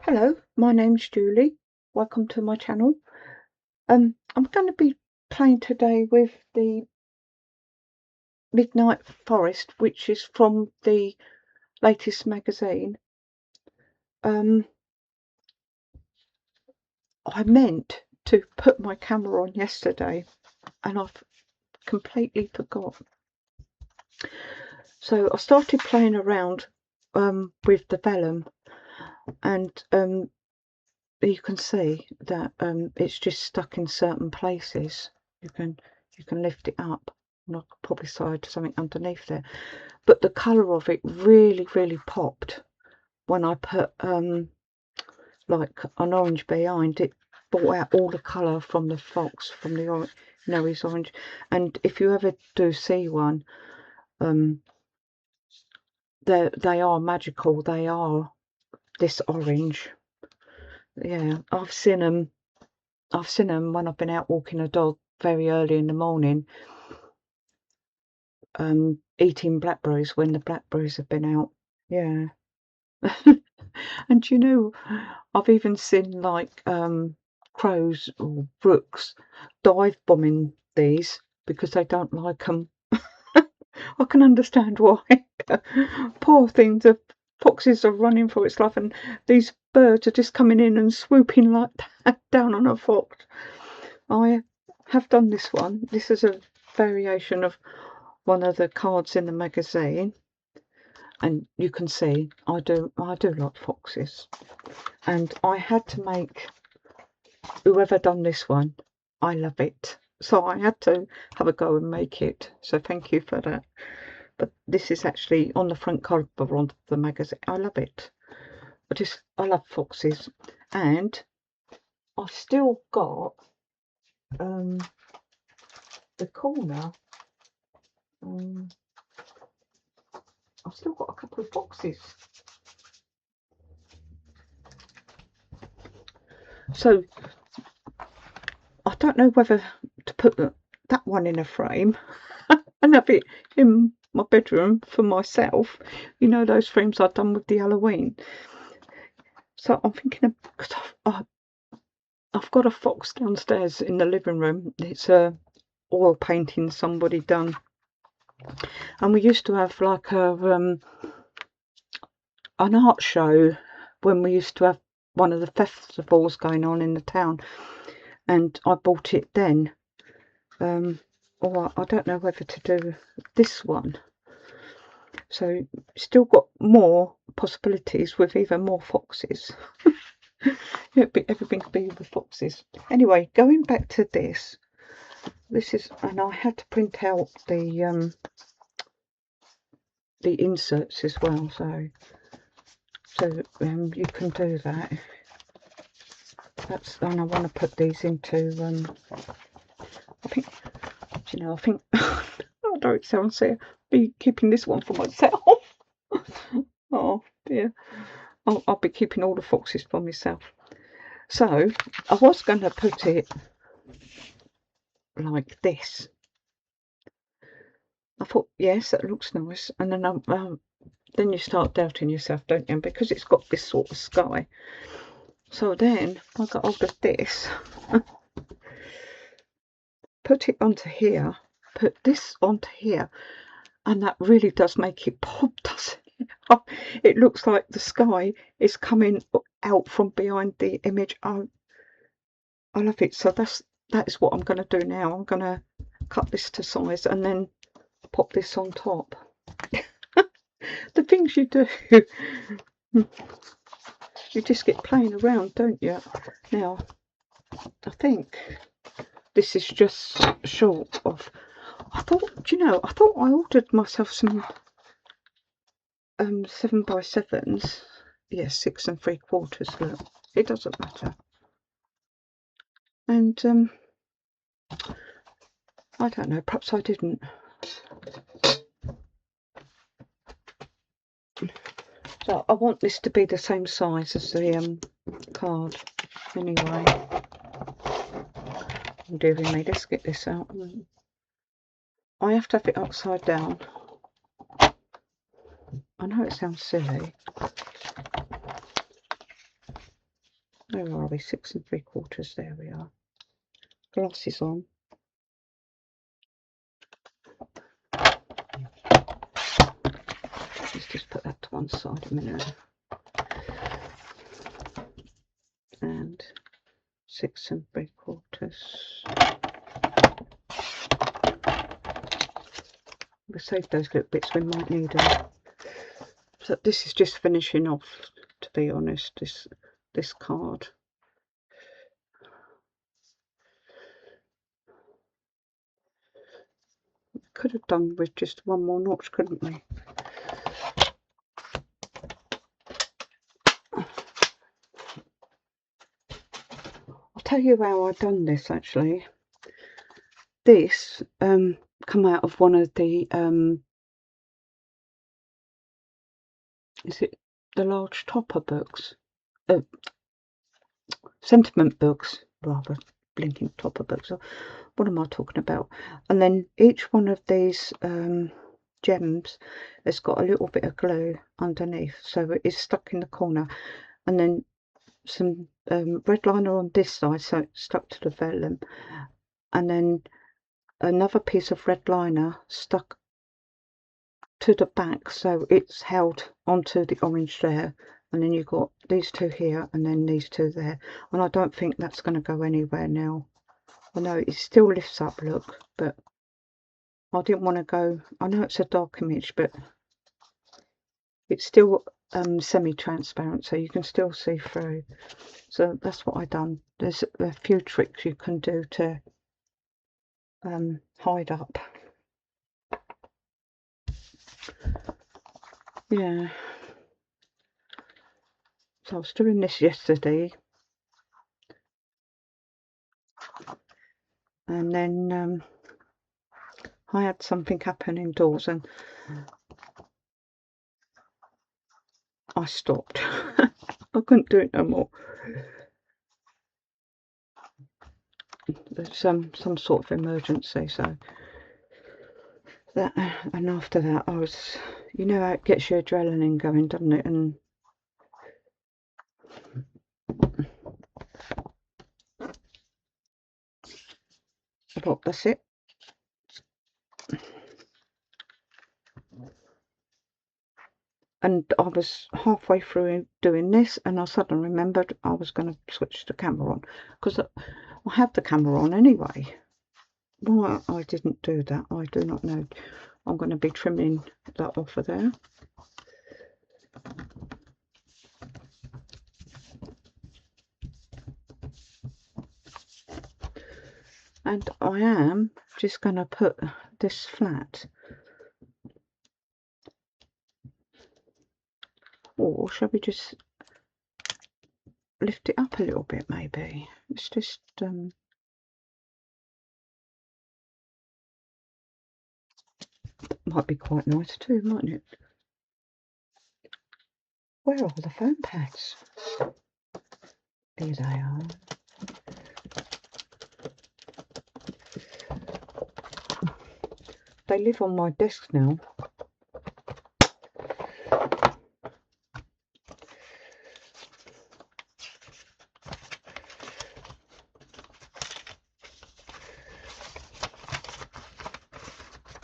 Hello, my name's Julie. Welcome to my channel. I'm going to be playing today with the Midnight Forest, which is from the latest magazine. I meant to put my camera on yesterday and I've completely forgot. So I started playing around with the vellum, and you can see that it's just stuck in certain places. You can lift it up, and I could probably slide something underneath there. But the colour of it really popped when I put like an orange behind it. Brought out all the colour from the fox, from the orange, his orange. And if you ever do see one, they are magical. They are this orange. Yeah, I've seen them when I've been out walking a dog very early in the morning, eating blackberries when the blackberries have been out. Yeah. And I've even seen like crows or rooks dive bombing these because they don't like them. I can understand why. Poor things, the foxes are running for its life, and these birds are just coming in and swooping like that down on a fox. I have done this one. This is a variation of one of the cards in the magazine, and you can see I do like foxes, and I had to make, whoever done this one, I love it, so I had to have a go and make it, so thank you for that. But this is actually on the front cover of the magazine. I love it. I love foxes. And I've still got the corner. I've still got a couple of foxes. So I don't know whether to put that one in a frame and have it in my bedroom for myself. You know, those frames I've done with the Halloween. So I'm thinking of, because I've got a fox downstairs in the living room. It's a oil painting somebody done, and we used to have like an art show when we used to have one of the festivals going on in the town, and I bought it then. Or I don't know whether to do this one. So still got more possibilities with even more foxes. Everything could be with foxes. Anyway, going back to this is, and I had to print out the inserts as well, so you can do that. And I want to put these into I think I know it sounds silly, I'll be keeping this one for myself. Oh dear, I'll be keeping all the foxes for myself. So I was going to put it like this. I thought, yes, that looks nice, and then you start doubting yourself, don't you? Because it's got this sort of sky. So then I got hold of this, put it onto here, put this onto here, and that really does make it pop, doesn't it? It looks like the sky is coming out from behind the image. Oh, I love it. So that is what I'm going to do now. I'm going to cut this to size and then pop this on top. The things you do. You just get playing around, don't you? Now, I think this is just short of. I thought I ordered myself some 7x7s. Yes, 6 3/4. Look, it doesn't matter. And I don't know. Perhaps I didn't. So I want this to be the same size as the card. Anyway, dear me, let's get this out. I have to have it upside down. I know it sounds silly. Where are we? 6 3/4. There we are. Glasses on. Let's just put that to one side a minute. And 6 3/4. We'll save those little bits, we might need them. So this is just finishing off, to be honest, this card. We could have done with just one more notch, couldn't we? I'll tell you how I've done this actually. This come out of one of the is it the large topper books? Sentiment books, rather, blinking topper books. What am I talking about? And then each one of these gems has got a little bit of glue underneath, so it is stuck in the corner. And then some red liner on this side, so it's stuck to the vellum. And then another piece of red liner stuck to the back, so it's held onto the orange there. And then you've got these two here and then these two there, and I don't think that's going to go anywhere now. I know it still lifts up, look, but I didn't want to go, I know it's a dark image, but it's still semi-transparent, so you can still see through. So that's what I done. There's a few tricks you can do to hide up. Yeah. So I was doing this yesterday, and then I had something happen indoors and I stopped. I couldn't do it no more. There's some sort of emergency, so that, and after that I was, you know how it gets your adrenaline going, doesn't it? And look, that's it. And I was halfway through doing this and I suddenly remembered I was going to switch the camera on, because I had the camera on anyway. Why I didn't do that, I do not know. I'm going to be trimming that off of there. And I am just going to put this flat. Or shall we just lift it up a little bit, maybe? It's just might be quite nice too, mightn't it? Where are the foam pads? Here they are. They live on my desk now.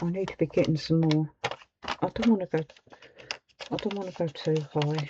I need to be getting some more. I don't want to go too high.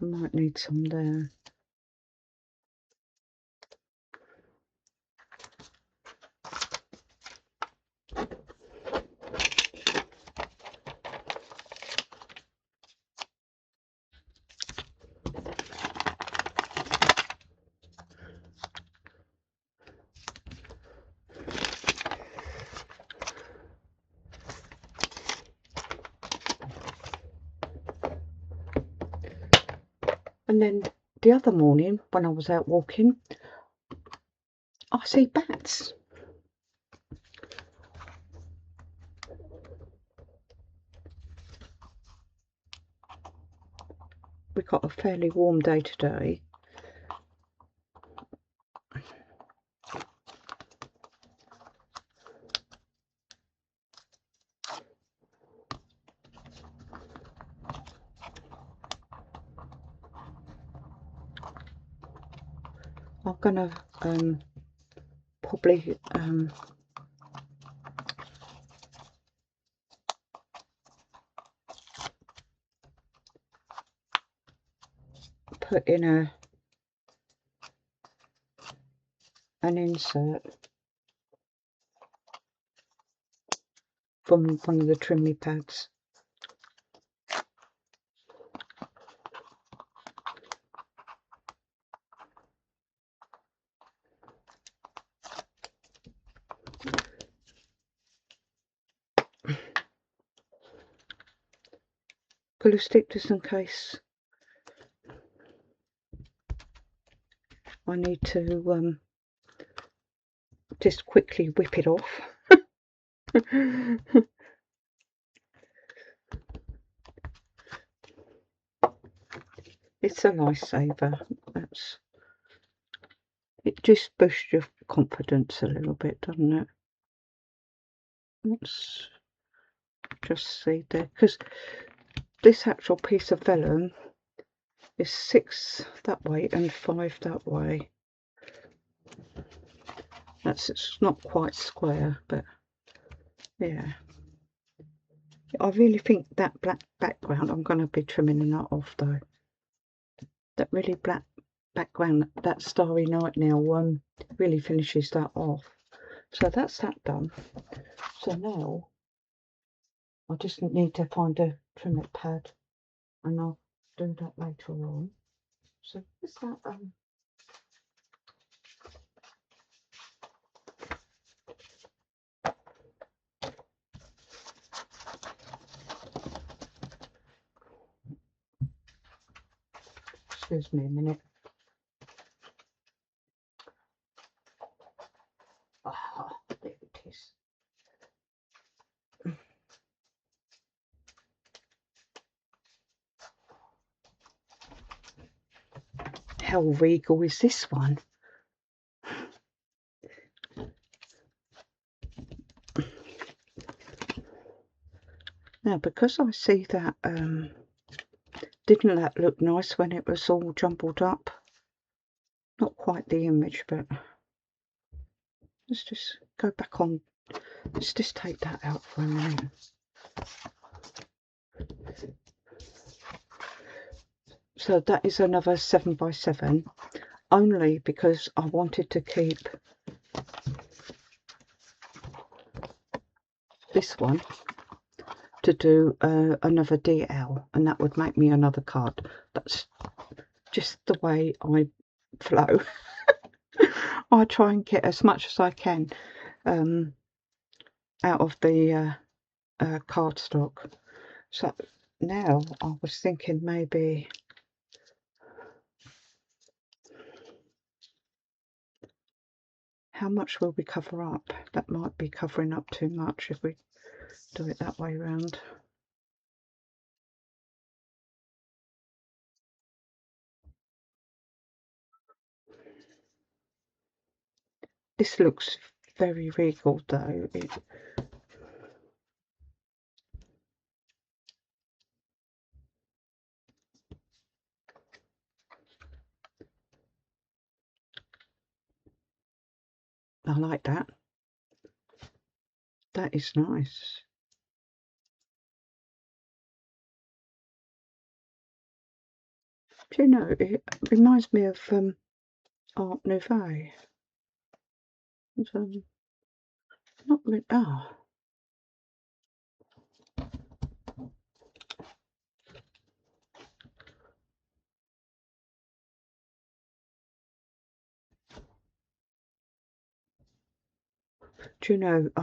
I might need some there. And then the other morning when I was out walking, I see bats. We got a fairly warm day today. I'm gonna probably put in an insert from one of the trimmy pads. Glue stick just in case I need to just quickly whip it off. It's a lifesaver. It just boosts your confidence a little bit, doesn't it? Let's just see there, because this actual piece of vellum is 6 that way and 5 that way. It's not quite square, but yeah. I really think that black background, I'm going to be trimming that off though. That really black background, that Starry Night now really finishes that off. So that's that done. So now I just need to find a trim it pad, and I'll do that later on. So what's that? Excuse me a minute. Ah, there it is. How regal is this one? Now, because I see that, didn't that look nice when it was all jumbled up? Not quite the image, but let's just go back on. Let's just take that out for a minute. So that is another 7x7, only because I wanted to keep this one to do another DL, and that would make me another card. That's just the way I flow. I try and get as much as I can out of the cardstock. So now I was thinking maybe how much will we cover up? That might be covering up too much if we do it that way around. This looks very regal though. I like that. That is nice. Do you know, it reminds me of Art Nouveau. Not really. Ah. Do you know, I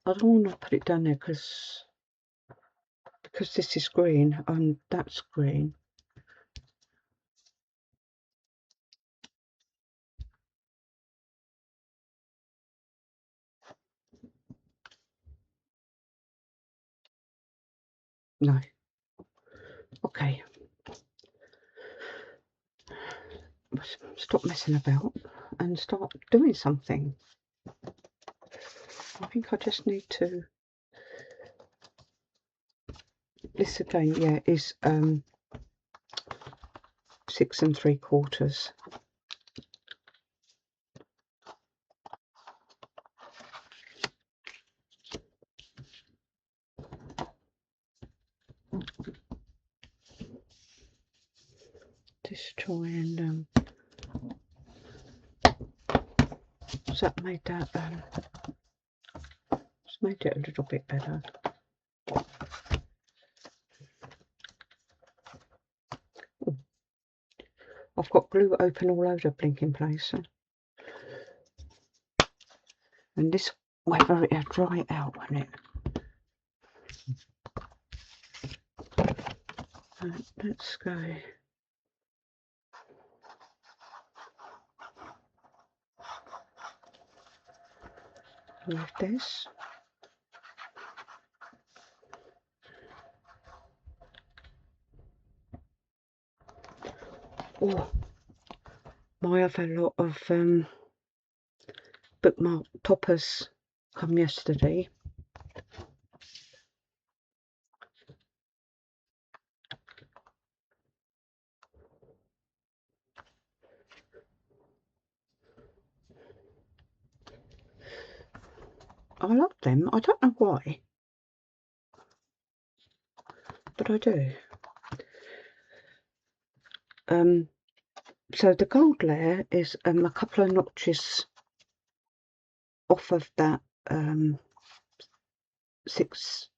don't want to put it down there because because this is green and that's green. No. Okay. Stop messing about and start doing something. I think I just need to. This again, yeah, is 6 3/4. Just try and so that made that just made it a little bit better. Ooh. I've got glue open all over the blinking place. And this weather, it'll dry out, won't it? Right, let's go. With this. Oh, my other lot of bookmark toppers come yesterday. I love them. I don't know why, but I do. So the gold layer is a couple of notches off of that 6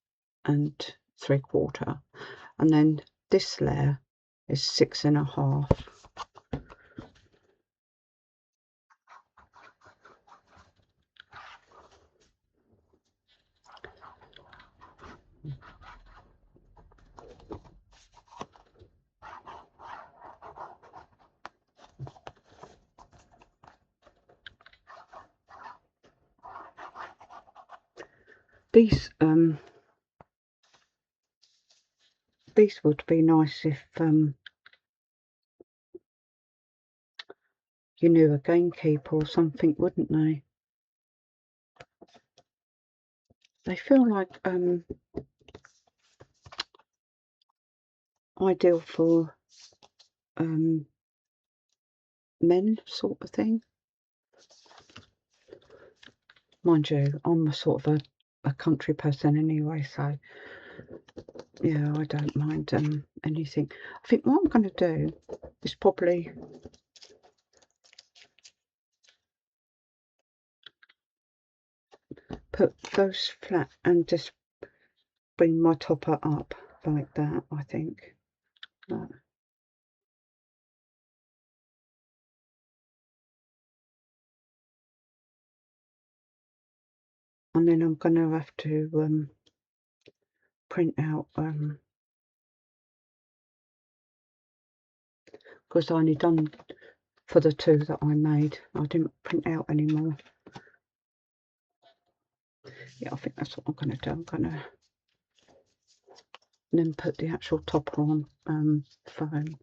3/4, and then this layer is 6 1/2. These would be nice if you knew a gamekeeper or something, wouldn't they? They feel like ideal for men, sort of thing. Mind you, I'm a sort of a country person anyway, so yeah, I don't mind anything. I think what I'm going to do is probably put those flat and just bring my topper up like that, I think. And then I'm going to have to print out because I only done for the 2 that I made. I didn't print out anymore. Yeah, I think that's what I'm going to do. I'm going to then put the actual topper on foam.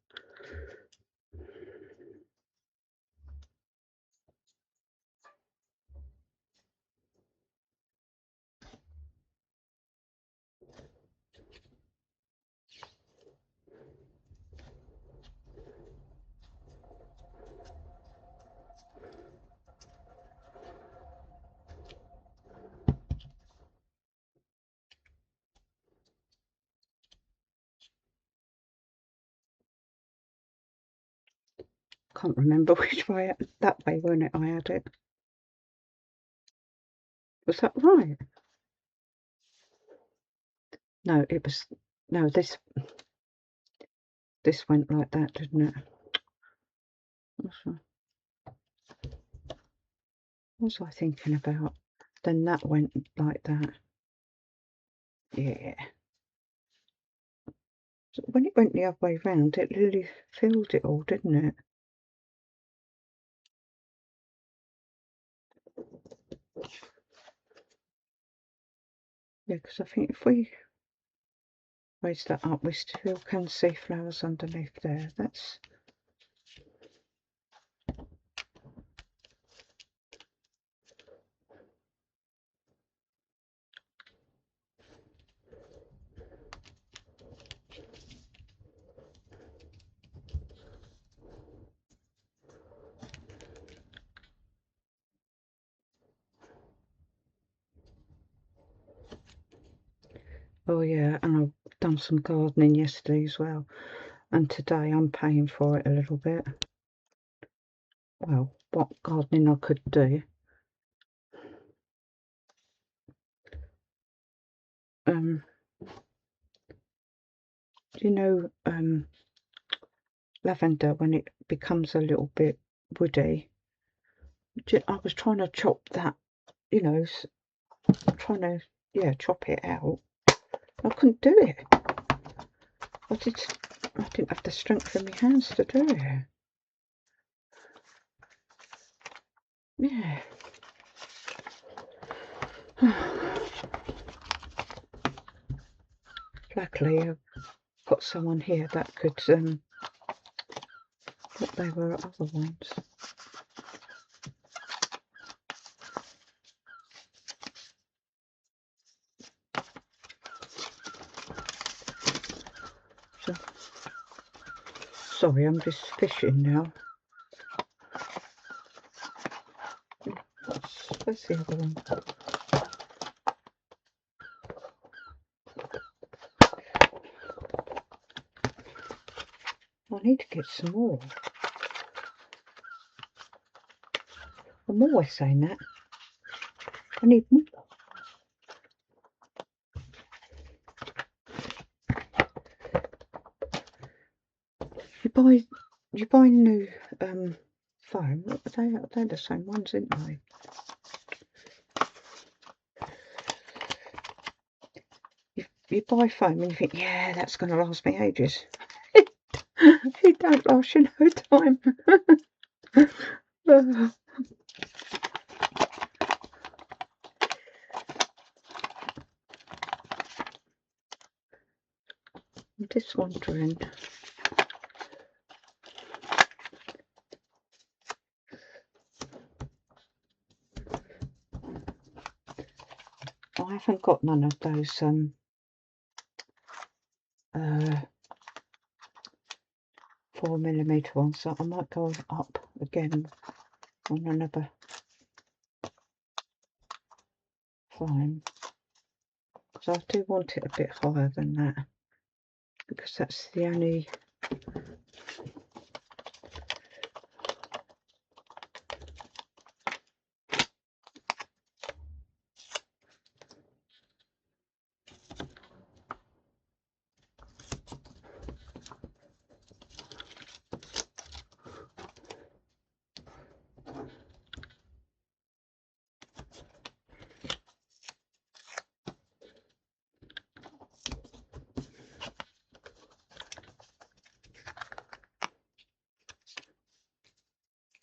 Can't remember which way, that way, weren't it? I had it. Was that right? No, it was, no, this went like that, didn't it? What was I thinking about? Then that went like that. Yeah. So when it went the other way round, it really filled it all, didn't it? Yeah, because I think if we raise that up, we still can see flowers underneath there. That's... Oh yeah, and I've done some gardening yesterday as well. And today I'm paying for it a little bit. Well, what gardening I could do. Do you know lavender, when it becomes a little bit woody? I was trying to chop that, you know, trying to, yeah, chop it out. I couldn't do it. I didn't have the strength in my hands to do it. Yeah. Luckily, I've got someone here that could, but they were other ones. So, sorry, I'm just fishing now. Where's the other one? I need to get some more. I'm always saying that. I need more. You buy new foam. They're the same ones, aren't they? You buy foam and you think, yeah, that's going to last me ages. It don't last you no time. I'm just wondering. I haven't got none of those 4mm ones, so I might go up again on another foam, because I do want it a bit higher than that, because that's the only...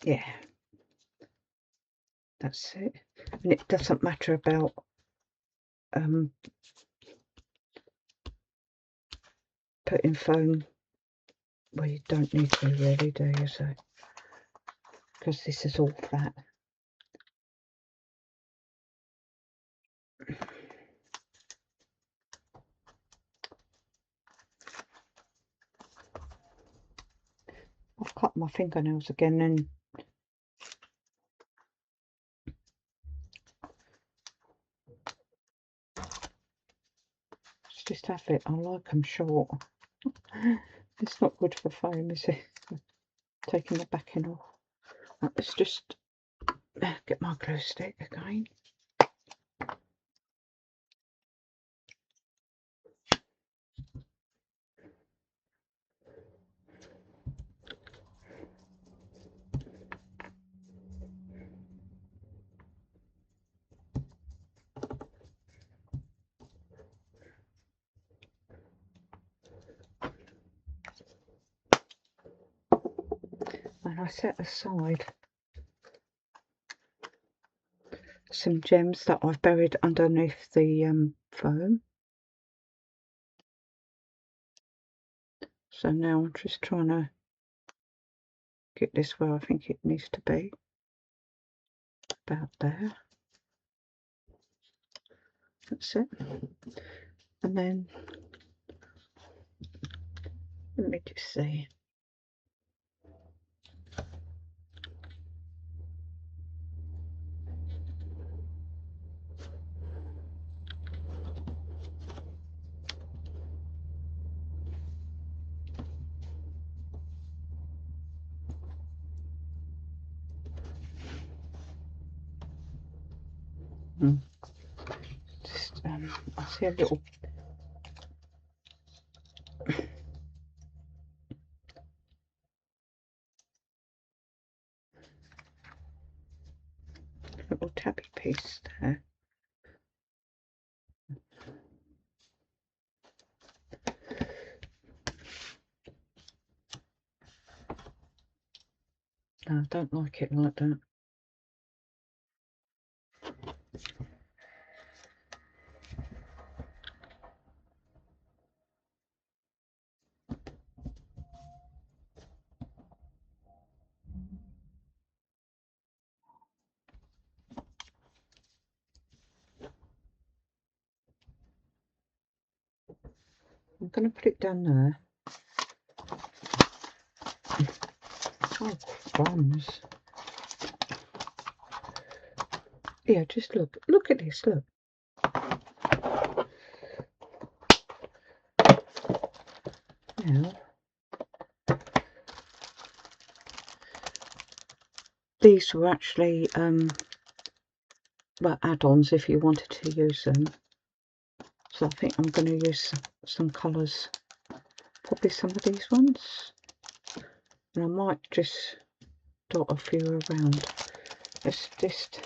Yeah, that's it. And it doesn't matter about putting foam where you don't need to, really, do you? So, because this is all flat. I've cut my fingernails again, and just have it. I like them short. It's not good for foam, is it? Taking the backing off. Right, let's just get my glue stick again. And I set aside some gems that I've buried underneath the foam. So now I'm just trying to get this where I think it needs to be. About there. That's it. And then let me just see. Just I see a little little tabby piece there. No, I don't like it like that. I'm going to put it down there. Oh, crumbs. Yeah, just look. Look at this, look. Now, these were actually well, add-ons if you wanted to use them. So I think I'm going to use some colours. Probably some of these ones. And I might just dot a few around. Let's just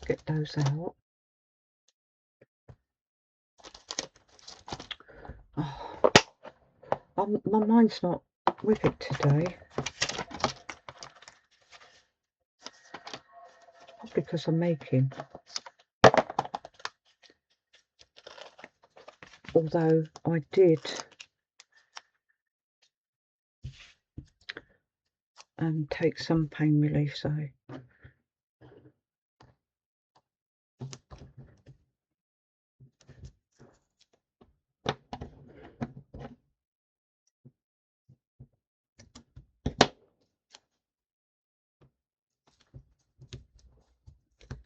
get those out. Oh, my mind's not with it today. Because I'm making. Although I did take some pain relief, so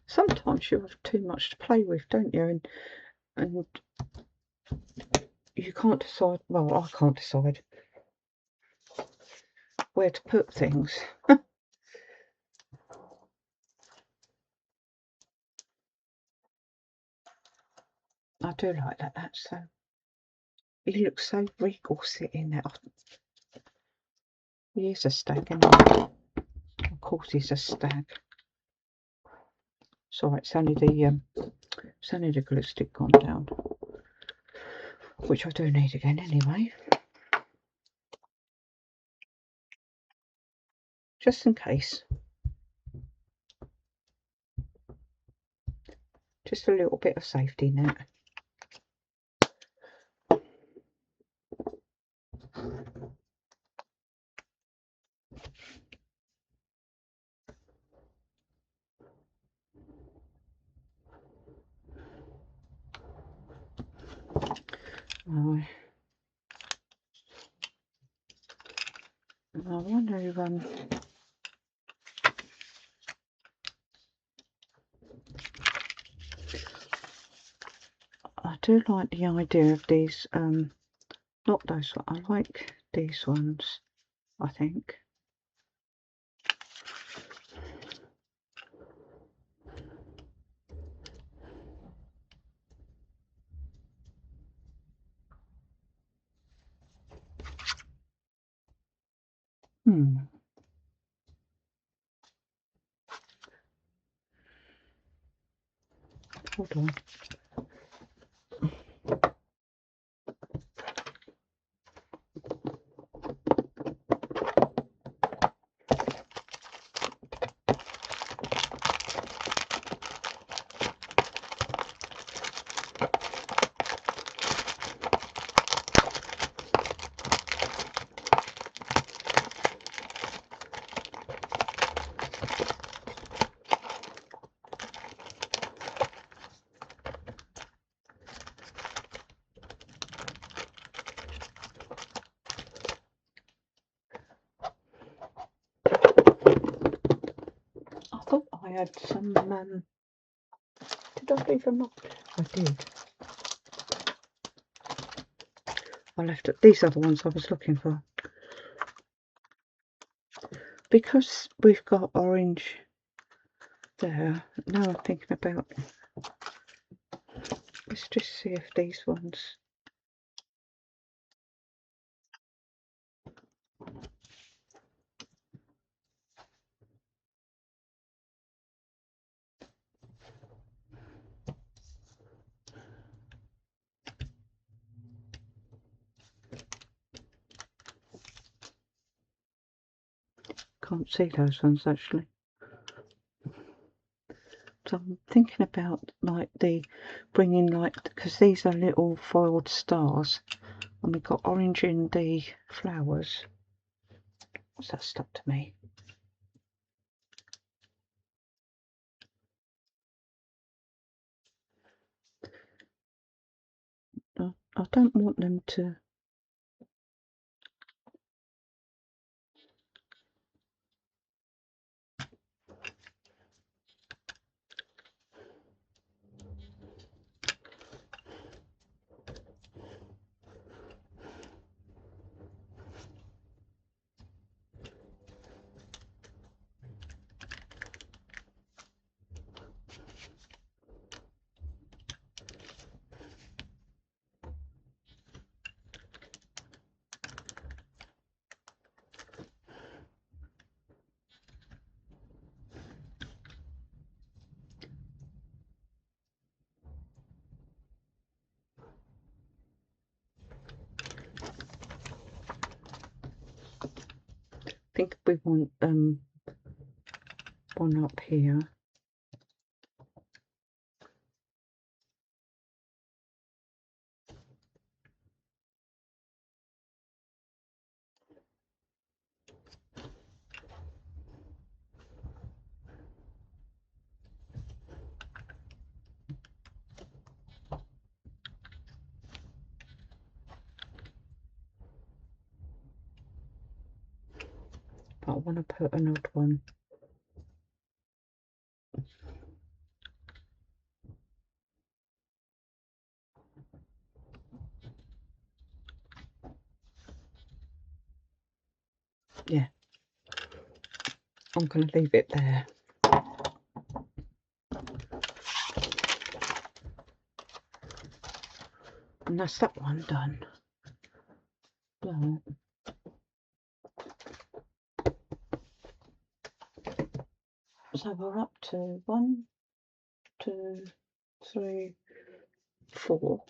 sometimes you have too much to play with, don't you? And you can't decide, well, I can't decide where to put things. I do like that. That's so, he looks so regal sitting there. He is a stag, isn't he? Of course he's a stag. Sorry, it's only the glue stick gone down, which I do need again anyway, just in case. Just a little bit of safety net. I wonder if I do like the idea of these, not those, I like these ones, I think. Hold on. had some, did I leave them up? I did. I left it, these are the ones I was looking for. Because we've got orange there, now I'm thinking about, let's just see if these ones, can't see those ones actually. So I'm thinking about like the bringing, like, because these are little foiled stars and we've got orange in the flowers. What's that stuck to me? I don't want them to, I think we want one up here. But I want to put an odd one. Yeah, I'm going to leave it there. And that's that one done. Right. So we're up to 1, 2, 3, 4,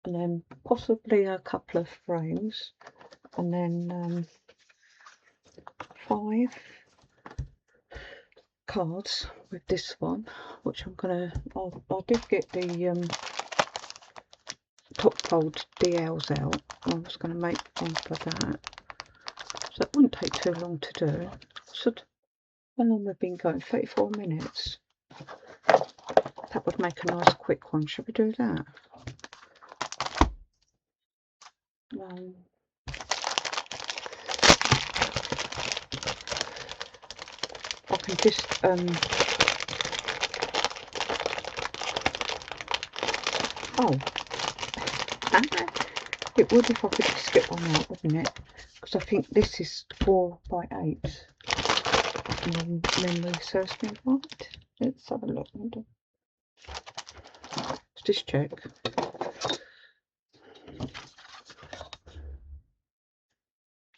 and then possibly a couple of frames, and then 5 cards with this one, which I'm gonna, I did get the top fold DLs out. I was going to make one for that, so it wouldn't take too long to do. So how long we've been going? 34 minutes. That would make a nice quick one. Should we do that? I can just oh, it would if I could just get one out, wouldn't it? Because I think this is 4 by 8. And memory serves me right. Let's have a look. Let's just check.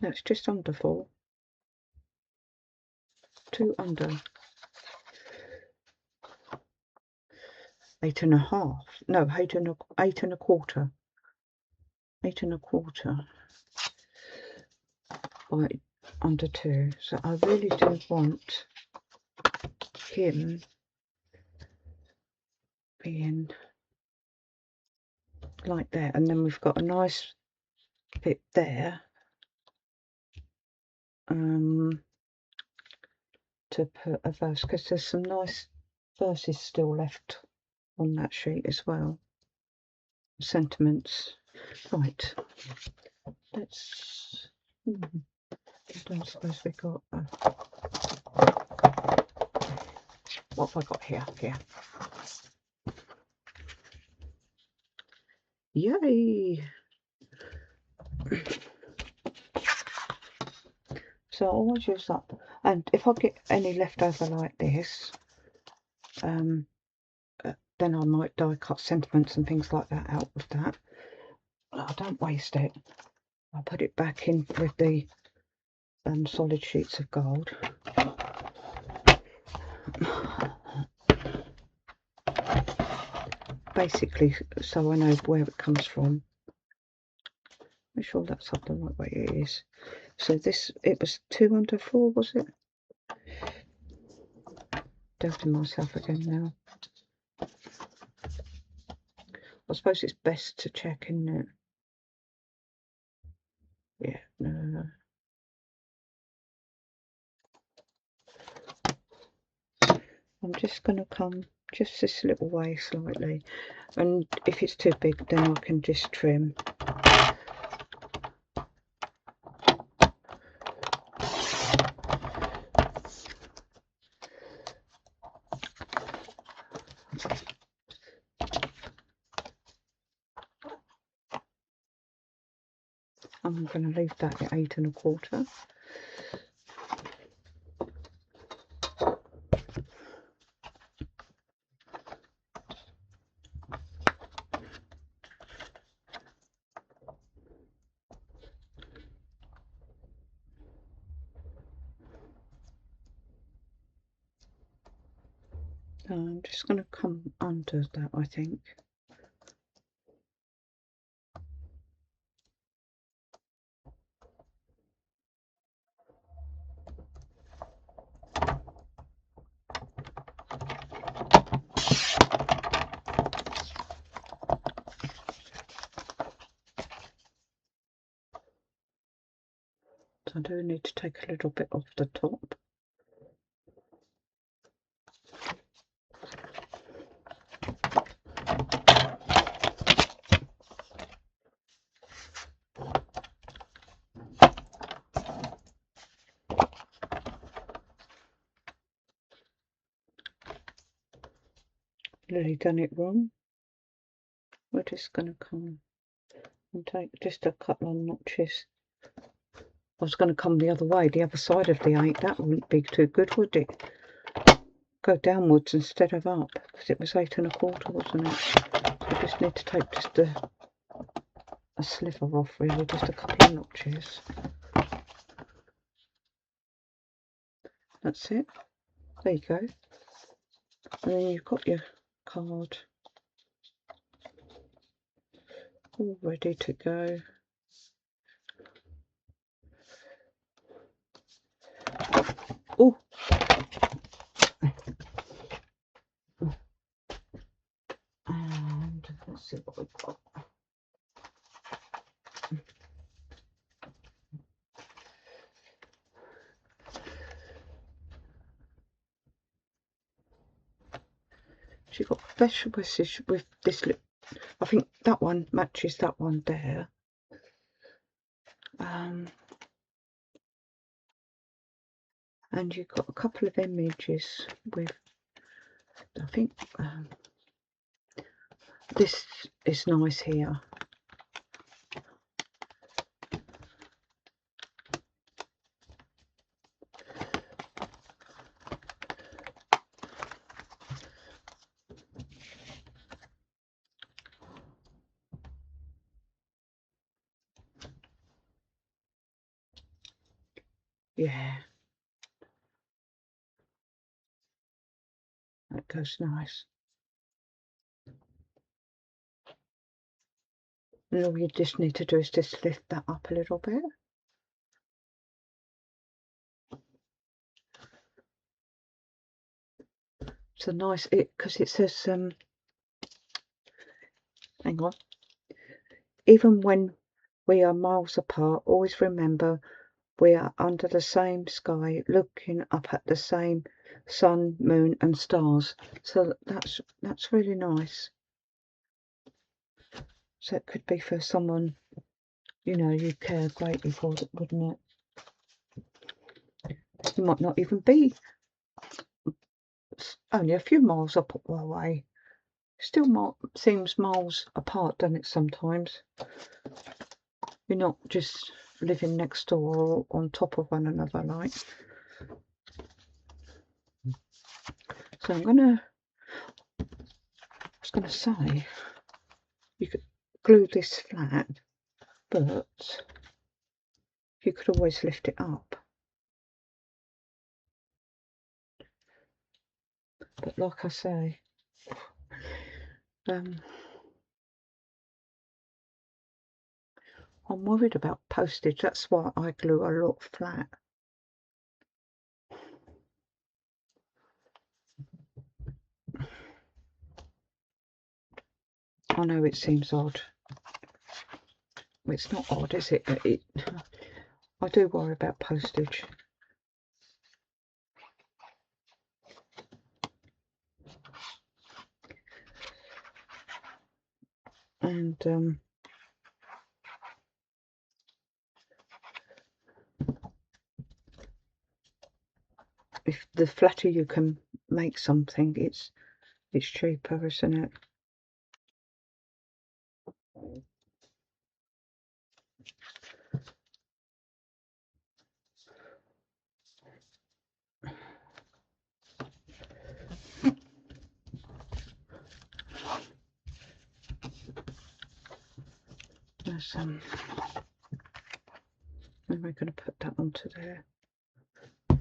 No, it's just under 4. 2 under. 8.5. No, 8.25. 8.25 by under 2. So I really do want him being like that, and then we've got a nice bit there to put a verse, because there's some nice verses still left on that sheet as well, sentiments. Right, let's I don't suppose we got what have I got here? Here. Yay! So I always use that, and if I get any left over like this, then I might die cut sentiments and things like that out with that. I don't waste it. I put it back in with the solid sheets of gold. Basically, so I know where it comes from. Make sure that's up the right way. It is. So this, it was 2 under 4, was it? Doubting myself again now. I suppose it's best to check, isn't it? Yeah, no. I'm just going to come just this little way slightly, and if it's too big then I can just trim. I'm going to leave that at 8 1/4. I'm just going to come under that, I think. So I do need to take a little bit off the top. Really done it wrong. We're just going to come and take just a couple of notches. I was going to come the other way, the other side of the 8. That wouldn't be too good, would it? Go downwards instead of up, because it was 8 1/4, wasn't it? So I just need to take just a sliver off, really, just a couple of notches. That's it. There you go. And then you've got your card all ready to go. Oh, and let's see what we've got. She's got special message with this lip. I think that one matches that one there. And you've got a couple of images with, I think this is nice here. Yeah, that goes nice. And all you just need to do is just lift that up a little bit. It's a nice, because it says, hang on, even when we are miles apart, always remember we are under the same sky, looking up at the same sun, moon and stars. So that's really nice. So it could be for someone, you know, you care greatly for, wouldn't it? You might not even be that's only a few miles up my way. Still seems miles apart, doesn't it, sometimes? You're not just living next door or on top of one another, like. So I was gonna say, you could glue this flat, but you could always lift it up. But like I say, I'm worried about postage. That's why I glue a lot flat. I know it seems odd. It's not odd, is it? I do worry about postage. And if the flatter you can make something, it's cheaper, isn't it? There's then we're going to put that onto there. I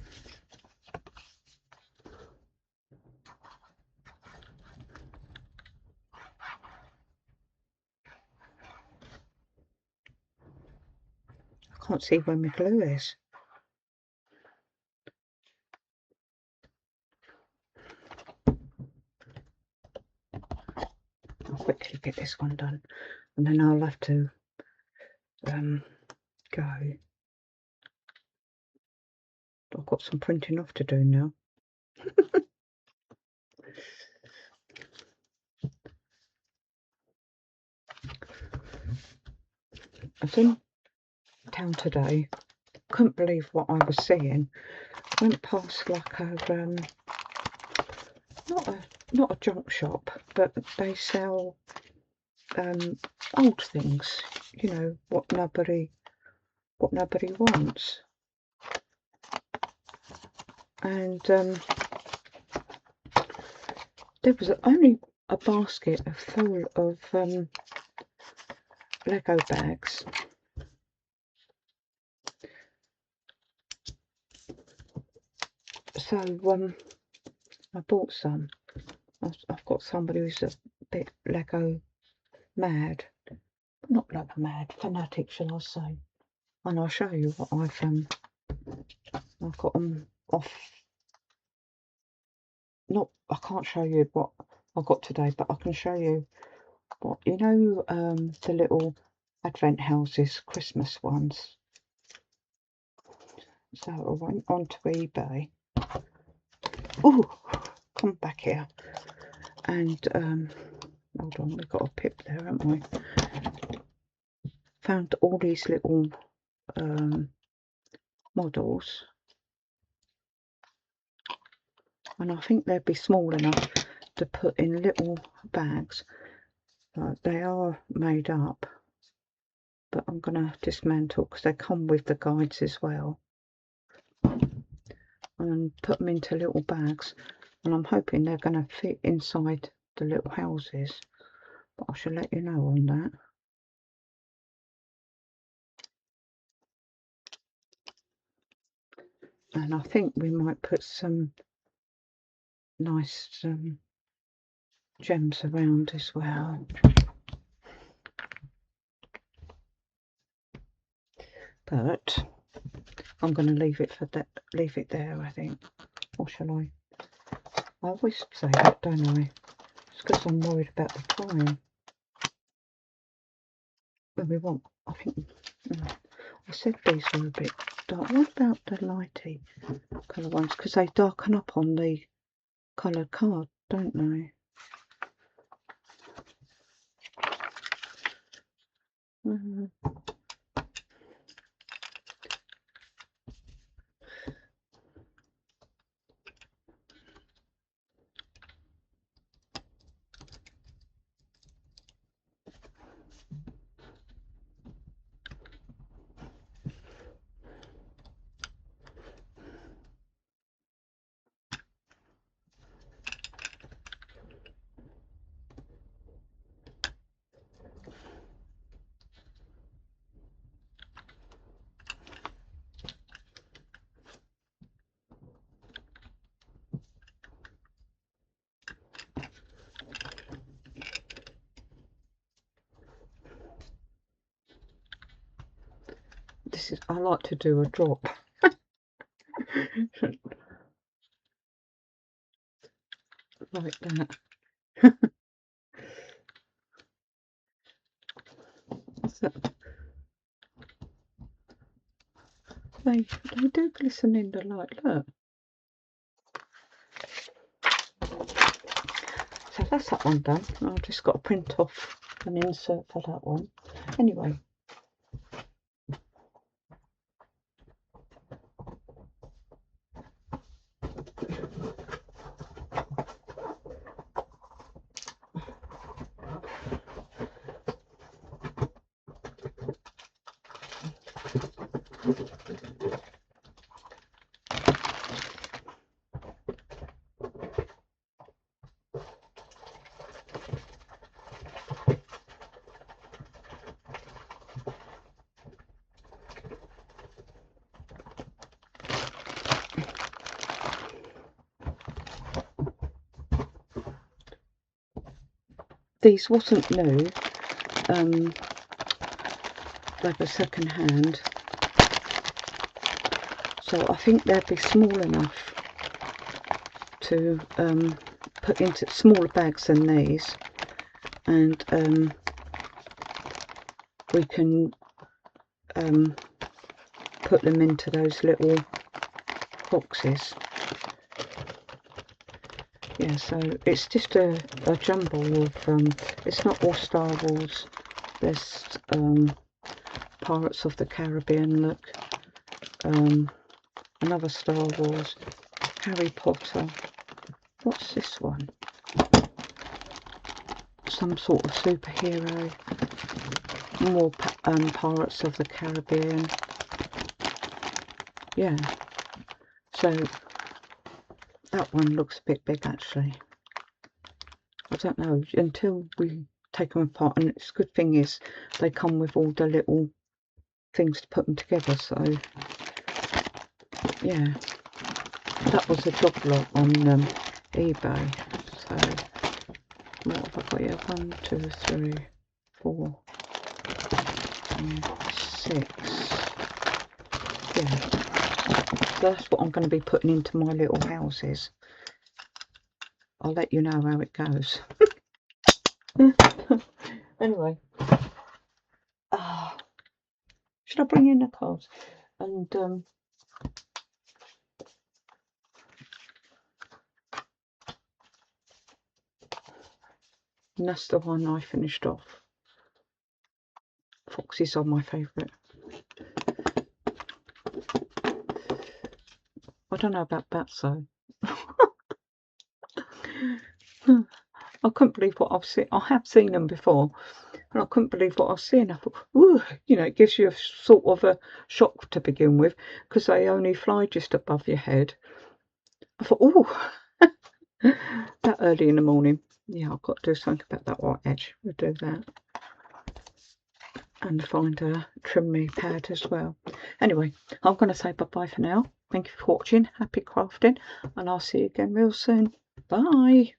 can't see where my glue is. I'll quickly get this one done, and then I'll have to go. I've got some printing off to do now. I was in town today. Couldn't believe what I was seeing. Went past like a not a junk shop, but they sell old things. You know, what nobody wants. And there was only a basket full of Lego bags. So I bought some. I've got somebody who's a bit Lego mad. Not Lego mad, fanatic, shall I say. And I'll show you what I've got them off. I can't show you what I got today, but I can show you what, you know, the little advent houses, Christmas ones. So I went onto eBay. Oh, come back here. And hold on, we've got a pip there, haven't we? Found all these little models, and I think they'd be small enough to put in little bags. They are made up, but I'm gonna dismantle because they come with the guides as well, and put them into little bags, and I'm hoping they're gonna fit inside the little houses, but I shall let you know on that. And I think we might put some nice gems around as well. But I'm going to leave it for that. Leave it there, I think. Or shall I? I always say that, don't I? It's because I'm worried about the time. When we want, I think. I said these were a bit dark. What about the lighty colour ones? Because they darken up on the coloured card, don't they? this is, I like to do a drop. Like that. So, they do glisten in the light, look. So that's that one done. I've just got to print off an insert for that one. Anyway. These wasn't new, they were second hand, so I think they'd be small enough to put into smaller bags than these, and we can put them into those little boxes. Yeah, so it's just a jumble of, it's not all Star Wars, there's Pirates of the Caribbean, look, another Star Wars, Harry Potter, what's this one? Some sort of superhero, more Pirates of the Caribbean, yeah, so that one looks a bit big actually. I don't know, until we take them apart, and it's good thing is they come with all the little things to put them together, so yeah, that was a job lot on eBay. So what have I got here? 1, 2, 3, 4, 5, 6, yeah. So that's what I'm going to be putting into my little houses. I'll let you know how it goes. Anyway, should I bring in the cards? And that's the one I finished off. Foxes are my favourite. I don't know about bats though. I couldn't believe what I've seen. I have seen them before, and I couldn't believe what I've seen. I thought, ooh, you know, it gives you a sort of a shock to begin with, because they only fly just above your head. I thought, ooh, that early in the morning. Yeah, I've got to do something about that white edge. We'll do that. And find a trim me pad as well. Anyway, I'm going to say bye-bye for now. Thank you for watching. Happy crafting. And I'll see you again real soon. Bye.